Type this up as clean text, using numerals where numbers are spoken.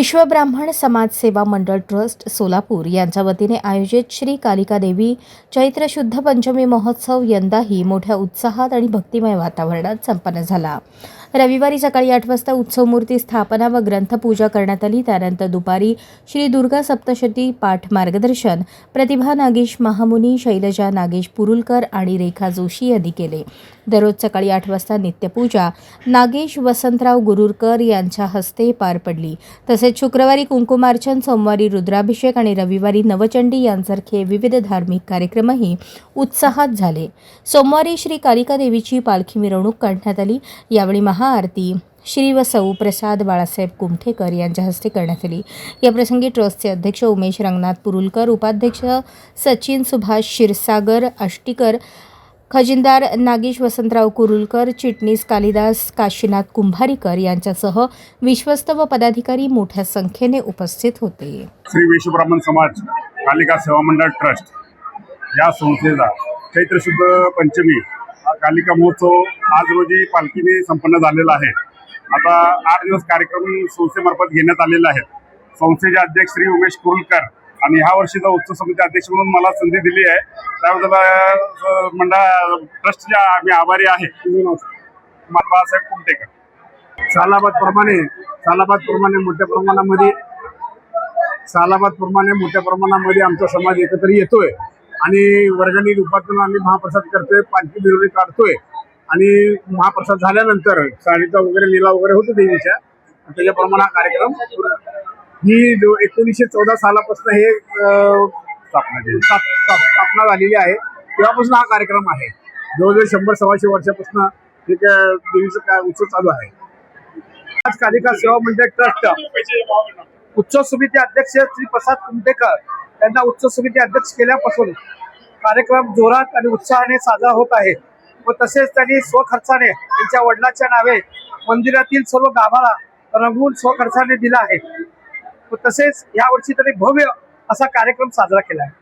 विश्व ब्राह्मण समाज सेवा मंडळ ट्रस्ट सोलापूर यांच्या वतीने आयोजित श्री कालिका देवी चैत्र शुद्ध पंचमी महोत्सव यंदाही मोठ्या उत्साहात आणि भक्तिमय वातावरणात संपन्न झाला। रविवारी सकाळी 8 वाजता उत्सव मूर्ती स्थापना व ग्रंथपूजा करण्यात आली। त्यानंतर दुपारी श्री दुर्गा सप्तशती पाठ मार्गदर्शन प्रतिभा नागेश महामुनी, शैलजा नागेश पुरुलकर आणि रेखा जोशी यांनी केले। दररोज सकाळी 8 वाजता नित्यपूजा नागेश वसंतराव गुरुरकर यांच्या हस्ते पार पडली। तसेच शुक्रवारी कुंकुमार्चन, सोमवारी रुद्राभिषेक आणि रविवारी नवचंडी यांसारखे विविध धार्मिक कार्यक्रमही उत्साहात झाले। सोमवारी श्री कालिका देवीची पालखी मिरवणूक काढण्यात आली। यावेळी महाआरती श्री व सौ प्रसाद बाळासाहेब कुमठेकर यांच्या हस्ते करण्यात आली। या प्रसंगी ट्रस्टचे अध्यक्ष उमेश रंगनाथ पुरुलकर, उपाध्यक्ष सचिन सुभाष क्षीरसागर आष्टीकर, खजिनदार नागेश वसंतराव कुरुलकर, चिटणीस कालिदास काशीनाथ कुंभारीकर यांच्यासह विश्वस्त व पदाधिकारी मोठ्या संख्येने उपस्थित होते। श्री विश्व ब्राह्मण समाज कालिका सेवा मंडळ ट्रस्ट या संस्थेचा चैत्र शुद्ध पंचमी कालिका महोत्सव आज रोजी पालखीने संपन्न झालेला आहे। आता 8 दिवस कार्यक्रम संस्थेमार्फत घेण्यात आलेले आहेत। संस्थेचे अध्यक्ष श्री उमेश कुरुलकर आणि ह्या वर्षीचा उत्सव समिती अध्यक्ष म्हणून मला संधी दिली आहे, त्याबद्दल मंडळ ट्रस्टचे आम्ही आभारी आहे। बाळासाहेब कुमठेकर। सालाबादप्रमाणे मोठ्या प्रमाणामध्ये आमचा समाज एकत्र येतोय आणि वर्गणी रूपातून आम्ही महाप्रसाद करतोय, पालखी मिरवणूक काढतोय आणि महाप्रसाद झाल्यानंतर साडीचा वगैरे लिलाव वगैरे होतो देवीच्या। त्याच्याप्रमाणे हा कार्यक्रम ही 1914 सालापासून हे स्थापना झालेली आहे, तेव्हापासून हा कार्यक्रम आहे। जवळजवळ 100-125 वर्षापासून देवीचा उत्सव चालू आहे। आज कालिका सेवा मंडळ ट्रस्ट उत्सव समिती अध्यक्ष श्री प्रसाद कुमठेकर यांना उत्सव समिती अध्यक्ष केल्यापासून कार्यक्रम जोरात आणि उत्साहाने साजरा होत आहे व तसेच त्यांनी स्वखर्चाने त्यांच्या वडिलांच्या नावे मंदिरातील सर्व गाभारा रंगवून स्वखर्चाने दिला आहे व तसेच यावर्षी त्यांनी भव्य असा कार्यक्रम साजरा केला आहे।